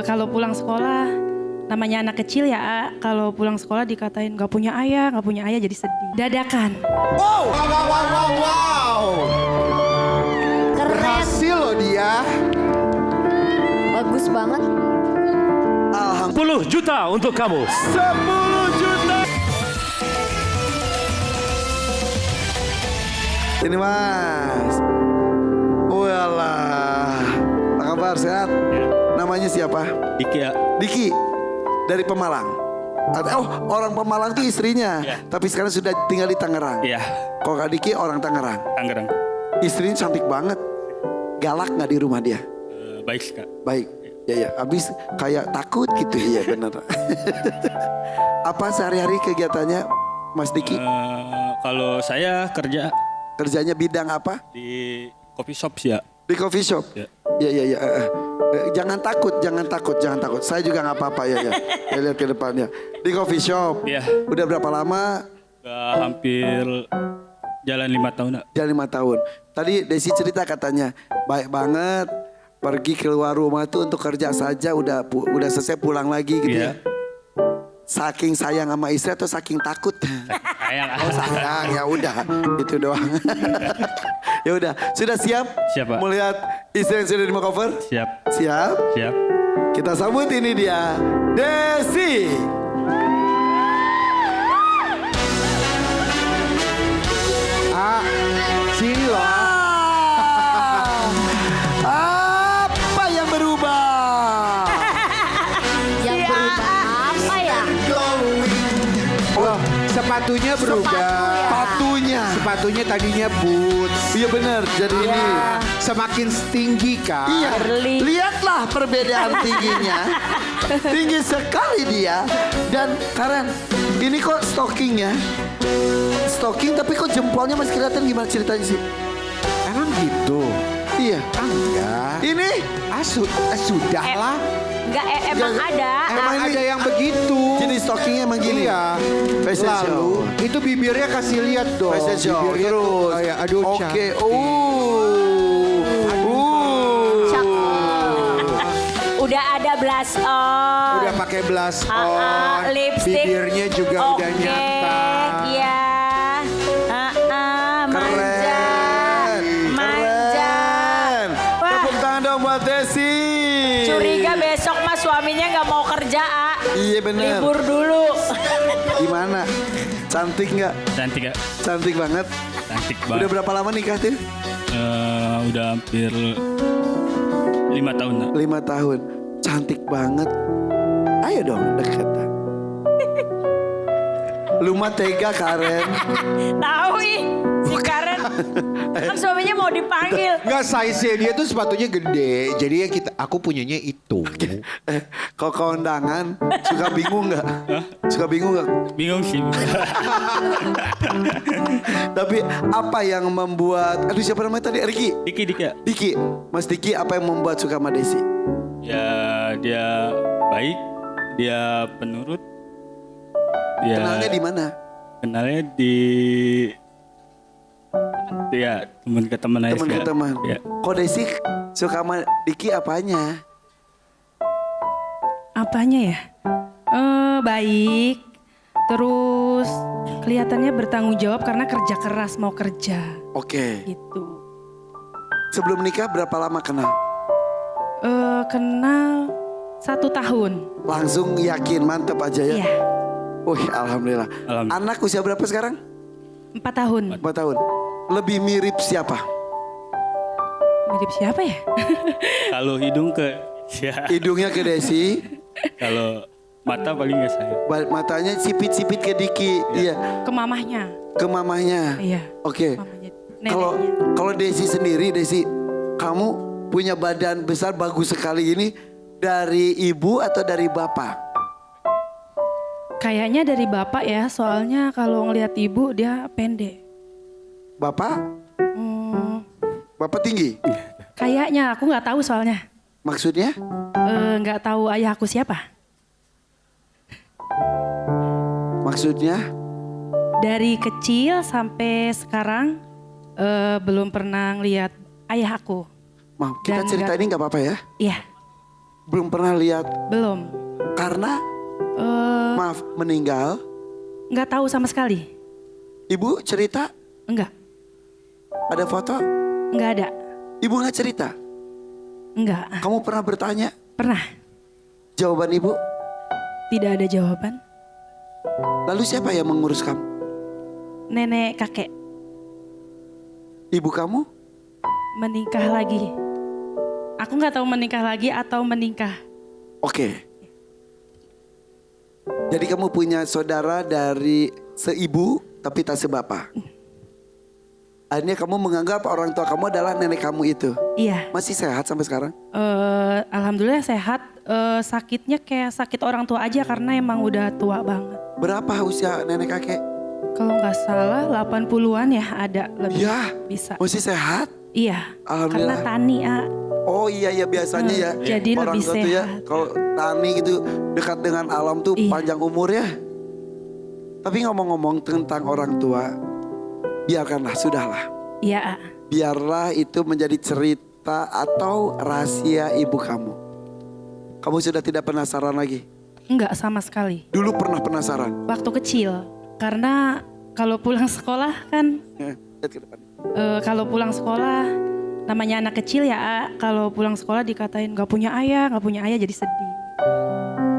Kalau pulang sekolah, namanya anak kecil ya, kalau pulang sekolah dikatain gak punya ayah jadi sedih. Dadakan. Wow, wow, wow, wow, wow. Keren, Berhasil loh dia. bagus banget. 10 juta untuk kamu. 10 juta. Ini Mas. Walah. Apa kabar, sehat? Namanya siapa? Diki ya. Diki. Dari Pemalang. Oh, orang Pemalang tuh istrinya. Ya. Tapi sekarang sudah tinggal di Tangerang. Iya, Kok Kak Diki orang Tangerang. Tangerang. Istrinya cantik banget. Galak nggak di rumah dia? Baik Kak. Baik. Ya, abis kayak takut gitu. Iya benar. Apa sehari-hari kegiatannya Mas Diki? Kalau saya kerja Kerjanya bidang apa? di coffee shop sih ya. Di coffee shop? Ya. Iya. Jangan takut. Saya juga nggak apa-apa ya. Ya lihat ke depannya. Di coffee shop. Iya. Udah berapa lama? Udah hampir jalan 5 tahun Kak. Jalan 5 tahun. Tadi Desi cerita katanya baik banget. Pergi keluar rumah tuh untuk kerja saja udah selesai pulang lagi gitu Iya. ya. Saking sayang sama istri atau saking takut? Sayang. Oh sayang, ya udah itu doang. Ya udah, sudah siap? Siap, Pak. Melihat istri yang sudah di makeover? Siap. Siap. Siap. Kita sambut ini dia, Desi. Sini loh. Apa yang berubah? Yang berubah apa ya? Oh, sepatunya berubah. Sepatunya tadinya boots. Iya benar, jadi ini. Semakin tinggi kan? Iya, Early. lihatlah perbedaan tingginya. Tinggi sekali dia. Dan Karen, ini kok stokingnya? Stocking tapi kok jempolnya masih kelihatan, gimana ceritanya sih? Emang gitu? Iya. Enggak. Ini? Sudah lah. Enggak, emang Ya, ada. Emang ini- ada yang begitu. Jenis stockingnya emang gini? Iya. Fashion show. Lalu itu bibirnya kasih lihat dong. Fashion show. Bibirnya tuh Terus. kayak aduh Oke. cantik. Udah ada blush on. Udah pakai blush on. Lipstick. Bibirnya juga udah nyata. Iya. Manja. Manja. Keren. Wah. Tepuk tangan dong buat Desi. Curiga besok mas suaminya nggak mau kerja, A. Iya bener. Libur dulu. Gimana? Cantik nggak? Cantik Kak. Cantik banget. Cantik Udah banget. berapa lama nikah tuh? Udah hampir 5 tahun Kak. 5 tahun. Cantik banget. Ayo dong deketan. Lu mah tega Karen. Tahu ih, si Karen kan suaminya mau dipanggil. Enggak, size dia tuh sepatunya gede. Jadi ya aku punyanya itu. Kalau ke undangan suka bingung nggak? Suka bingung nggak? Bingung sih. Tapi apa yang membuat? Aduh siapa namanya tadi? Riki. Diki ya. Diki. Mas Diki apa yang membuat suka sama Desi? Ya dia baik, dia penurut. Dia Kenalnya di mana? Kenalnya di ya teman ke teman aja. Teman sih, ke Kak. teman. Ya. Kok Desi suka sama Diki apanya? Apanya ya? Baik. Terus kelihatannya bertanggung jawab karena kerja keras, mau kerja Oke. gitu. Sebelum nikah berapa lama kenal? Kenal 1 tahun. Langsung yakin mantep aja ya? Iya, Wih alhamdulillah. Alhamdulillah. Anak usia berapa sekarang? 4 tahun. 4 tahun. Lebih mirip siapa? Mirip siapa ya? Kalau hidung ke ya. Hidungnya ke Desi, Kalau mata paling nggak saya. matanya sipit-sipit ke Diki. Iya. Ke mamahnya. Ke mamahnya. Iya. Oke. Mamanya, Kalau neneknya. kalau Desi sendiri, Desi, kamu punya badan besar bagus sekali ini dari ibu atau dari bapak? Kayaknya dari bapak ya, soalnya kalau ngelihat ibu dia pendek. Bapak? Hmm, Bapak tinggi? kayaknya aku nggak tahu soalnya. Maksudnya? Nggak tahu ayah aku siapa. Maksudnya? Dari kecil sampai sekarang belum pernah ngelihat ayah aku. Maaf, kita Dan cerita nggak- ini nggak apa-apa ya? Iya. Belum pernah lihat Belum. karena maaf meninggal. Nggak tahu sama sekali. Ibu cerita Enggak. ada foto. Nggak ada. Ibu nggak cerita. Enggak. Kamu pernah bertanya Pernah. jawaban ibu. Tidak ada jawaban. Lalu siapa yang mengurus kamu? Nenek kakek Ibu kamu? menikah lagi. Aku nggak tahu menikah lagi atau menikah. Oke. Jadi kamu punya saudara dari seibu tapi tak sebapa. Akhirnya kamu menganggap orang tua kamu adalah nenek kamu itu. Iya. Masih sehat sampai sekarang? Alhamdulillah sehat. Sakitnya kayak sakit orang tua aja karena emang udah tua banget. Berapa usia nenek kakek? Kalau nggak salah 80-an ya ada lebih Ya, bisa. masih sehat? Iya. Alhamdulillah. Karena Tani Oh iya ya biasanya ya. jadi orang lebih tua tuh ya, sehat. kalau tani gitu dekat dengan alam tuh Iya. panjang umur ya. Tapi ngomong-ngomong tentang orang tua, biarkanlah, sudahlah. Iya. Biarlah itu menjadi cerita atau rahasia ibu kamu. Kamu sudah tidak penasaran lagi? Enggak sama sekali. Dulu pernah penasaran? Waktu kecil. Karena kalau pulang sekolah kan, Lihat ke depan. kalau pulang sekolah namanya anak kecil ya, kalau pulang sekolah dikatain nggak punya ayah jadi sedih.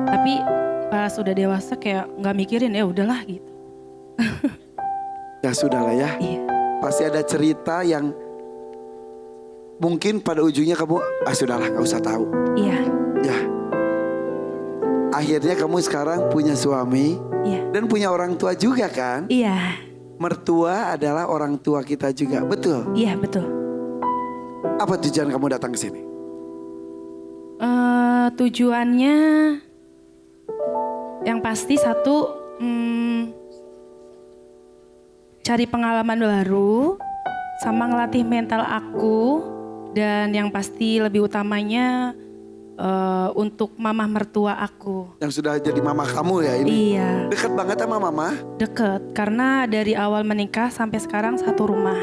Tapi pas udah dewasa kayak nggak mikirin, ya udahlah gitu. Ya sudahlah ya. Iya. Pasti ada cerita yang mungkin pada ujungnya kamu, sudahlah gak usah tahu. Iya. Ya. Akhirnya kamu sekarang punya suami Iya. dan punya orang tua juga kan? Iya. Mertua adalah orang tua kita juga, betul? Iya betul. Apa tujuan kamu datang ke sini? Tujuannya yang pasti satu, cari pengalaman baru sama ngelatih mental aku, dan yang pasti lebih utamanya untuk mama mertua aku. Yang sudah jadi mama kamu ya ini? Iya, Dekat banget sama mama? deket karena dari awal menikah sampai sekarang satu rumah.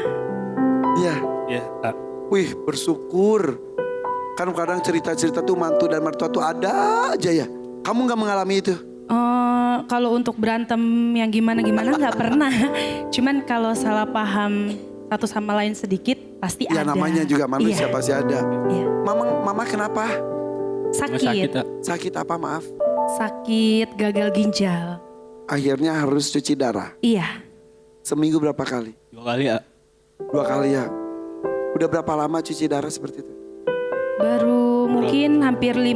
Iya. Iya. Wih, bersyukur. Kan kadang cerita-cerita tuh mantu dan mertua tuh ada aja ya. Kamu gak mengalami itu? Kalau untuk berantem yang gimana-gimana nggak pernah. Cuman kalau salah paham satu sama lain sedikit pasti Ya ada. namanya juga manusia Iya, pasti ada. iya. Mama kenapa? Sakit. Sakit apa maaf? Sakit gagal ginjal. Akhirnya harus cuci darah. Iya. Seminggu berapa kali? 2 kali ya. 2 kali ya. Udah berapa lama cuci darah seperti itu? Baru mungkin hampir 4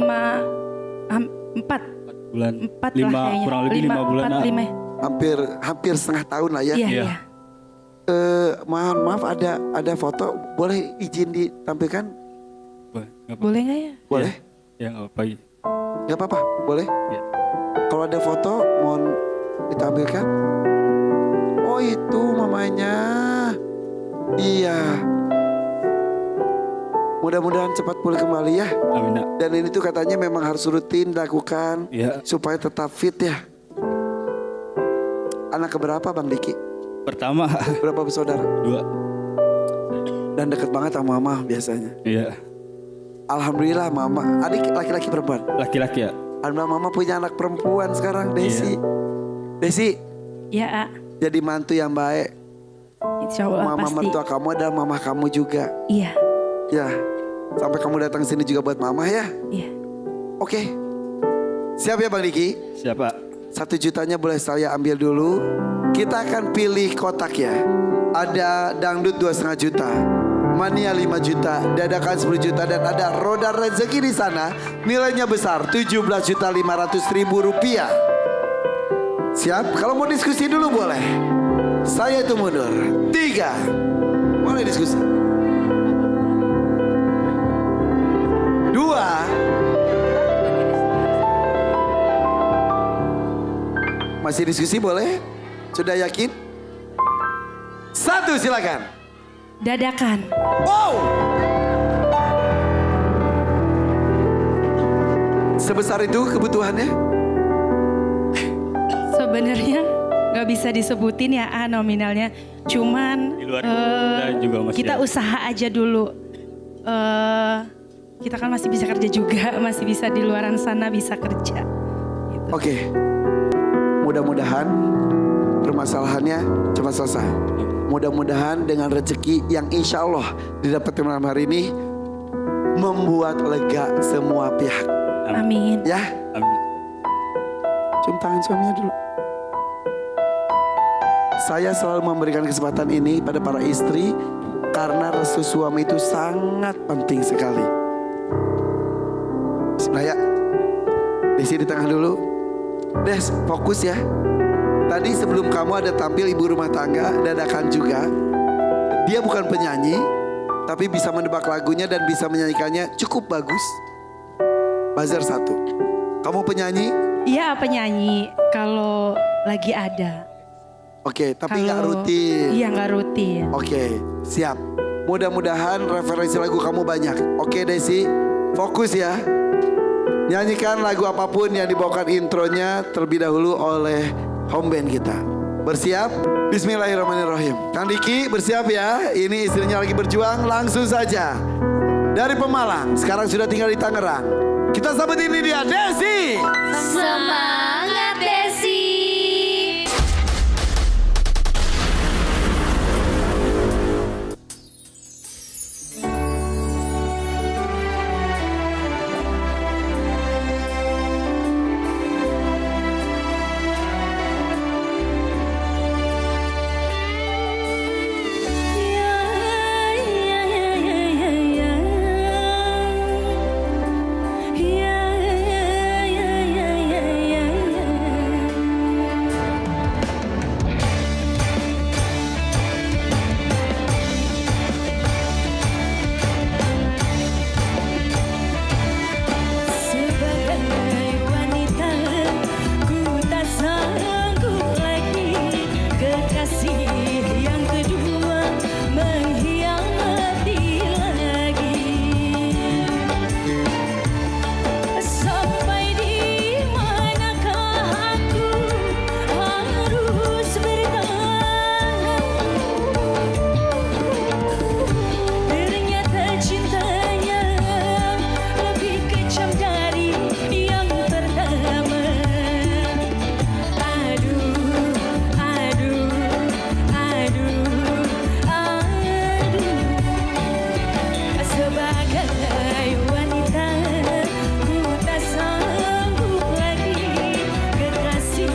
bulan. 4 lah kayaknya. Kurang lebih 5 bulan. 4, 5. Hampir setengah tahun lah ya. Iya, Iya. iya. Maaf ada foto, boleh izin ditampilkan? Boleh nggak ya? Boleh? Ya nggak apa-apa. Gak apa-apa, boleh? Ya. Kalau ada foto mohon ditampilkan. Oh itu mamanya. Iya. Mudah-mudahan cepat pulih kembali ya. Amin. Nak. Dan ini tuh katanya memang harus rutin dilakukan Iya. supaya tetap fit ya. Anak keberapa Bang Diki? Pertama Berapa bersaudara? 2. Dan deket banget sama mama biasanya. Iya. Alhamdulillah mama, adik laki-laki perempuan. Laki-laki ya. Alhamdulillah mama punya anak perempuan sekarang, Desi. Desi, Ya, jadi mantu yang baik. insya Allah Mama pasti. mertua kamu adalah mama kamu juga. Iya, Ya, sampai kamu datang sini juga buat mama ya. iya. Oke, siap ya Bang Diki? Siapa? 1 jutanya boleh saya ambil dulu. Kita akan pilih kotak ya. Ada dangdut 2,5 juta, mania 5 juta, dadakan 10 juta, dan ada roda rezeki di sana. Nilainya besar, 17.500.000 rupiah. Siap? Kalau mau diskusi dulu boleh. Saya itu mundur. 3. Boleh diskusi. 2. Masih diskusi boleh? Sudah yakin? 1 silakan. Dadakan. Wow. Sebesar itu kebutuhannya? Sebenarnya nggak bisa disebutin ya nominalnya. Cuman Di luar kita juga masih kita ada. usaha aja dulu. kita kan masih bisa kerja juga, masih bisa di luaran sana bisa kerja. Gitu. Oke. Mudah-mudahan permasalahannya cepat selesai. Mudah-mudahan dengan rezeki yang insya Allah didapatkan malam hari ini membuat lega semua pihak. Amin. Ya, Amin. cium tangan suaminya dulu. Saya selalu memberikan kesempatan ini pada para istri karena restu suami itu sangat penting sekali. Bismillah ya. Desi di tengah dulu. Des, fokus ya. Tadi sebelum kamu ada tampil ibu rumah tangga, dadakan juga. Dia bukan penyanyi, tapi bisa menebak lagunya dan bisa menyanyikannya cukup bagus. Buzzer 1. Kamu penyanyi? Iya penyanyi kalau lagi ada. Oke, tapi nggak Kalau- rutin. Iya nggak rutin. Oke, siap. Mudah-mudahan referensi lagu kamu banyak. Oke Desi, fokus ya. Nyanyikan lagu apapun yang dibawakan intronya terlebih dahulu oleh home band kita. Bersiap? Bismillahirrahmanirrahim. Kang Diki bersiap ya. Ini istrinya lagi berjuang, langsung saja. Dari Pemalang, sekarang sudah tinggal di Tangerang. Kita sambut ini dia, Desi. Semangat Desi. Sebagai wanita, ku tak sanggup lagi kekasih yang kedua mengkhianati lagi. Sampai di manakah aku harus bertahan? Ternyata cintanya lebih kejam dari yang pertama. Aduh, aduh, aduh, aduh. Sebagai wanita, ku tak sanggup lagi kekasih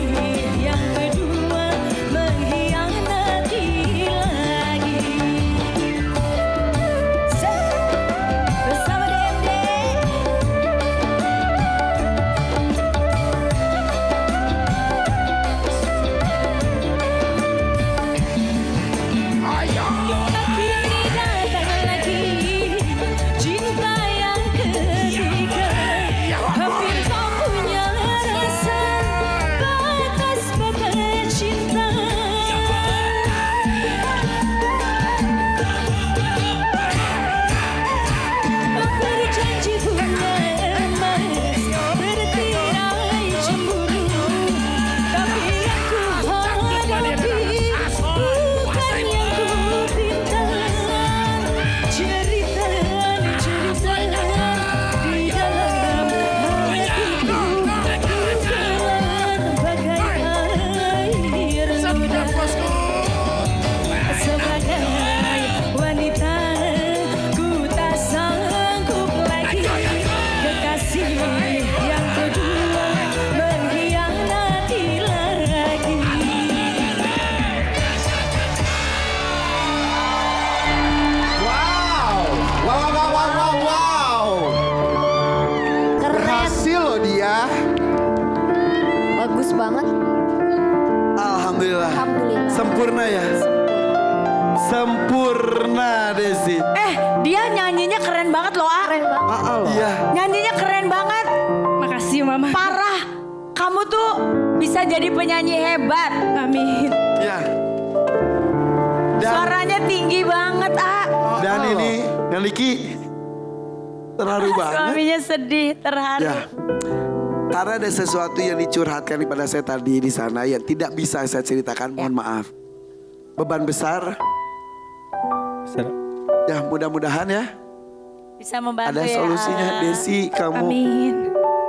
yang kedua mengkhianati lagi. Bersama DMD. Kini datang lagi cinta yang ketiga. Hampir tak punya rasa batas-batas cinta. Berjanji bunga emas bertirai cemburu, tapi yang ku hadapi bukan yang ku pinta. Cerita di dalam hatiku berjalan bagai air ludah. Sebagai wanita, ku tak sanggup lagi kekasih yang kedua mengkhianati lagi. Wow. Keren, Berhasil loh dia. bagus banget. Alhamdulillah. Alhamdulillah. Sempurna ya. Sempurna Desi. Dia nyanyinya keren banget loh, ah. Keren banget. Iya. Nyanyinya keren banget. Makasih Mama. Parah. Kamu tuh bisa jadi penyanyi hebat. Amin. Iya. Dan, Suaranya tinggi banget, ah. dan ini yang Diki terharu banget. Suaminya sedih, terharu. Ya. Karena ada sesuatu yang dicurhatkan kepada saya tadi di sana yang tidak bisa saya ceritakan, mohon maaf. Beban besar, Ser- ya mudah-mudahan ya Bisa membantu Ada ya. solusinya Desi, kamu Amin.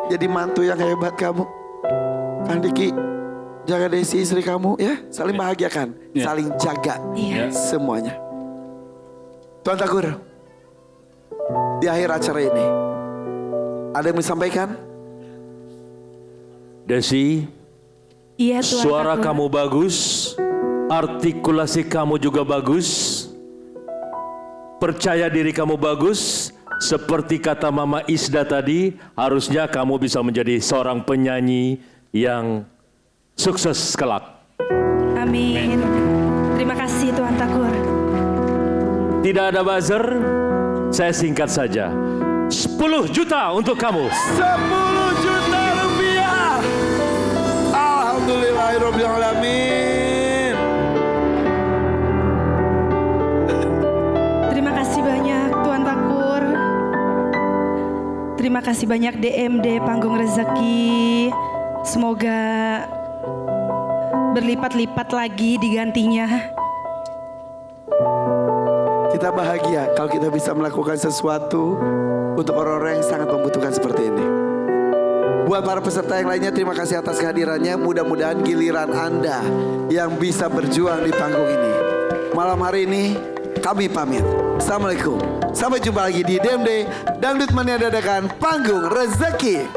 jadi mantu yang hebat kamu. Kang Diki, jaga Desi istri kamu ya, saling bahagiakan, Ya. saling jaga Iya. semuanya. Tuan Tagur, di akhir acara ini ada yang disampaikan? Desi, Iya Tuan suara Takur. kamu bagus, artikulasi kamu juga bagus, percaya diri kamu bagus. Seperti kata Mama Isda tadi, harusnya kamu bisa menjadi seorang penyanyi yang sukses kelak. Amin. Terima kasih Tuan Takur. Tidak ada buzzer, saya singkat saja. 10 juta untuk kamu. 10 juta rupiah. Alhamdulillahirrahmanirrahim. Terima kasih banyak Tuan Takur. Terima kasih banyak DMD Panggung Rezeki. Semoga berlipat-lipat lagi digantinya. Kita bahagia kalau kita bisa melakukan sesuatu untuk orang-orang yang sangat membutuhkan seperti ini. Buat para peserta yang lainnya, terima kasih atas kehadirannya. Mudah-mudahan giliran Anda yang bisa berjuang di panggung ini. Malam hari ini kami pamit. Assalamualaikum. Sampai jumpa lagi di DMD Dangdut Mania Dadakan Panggung Rezeki.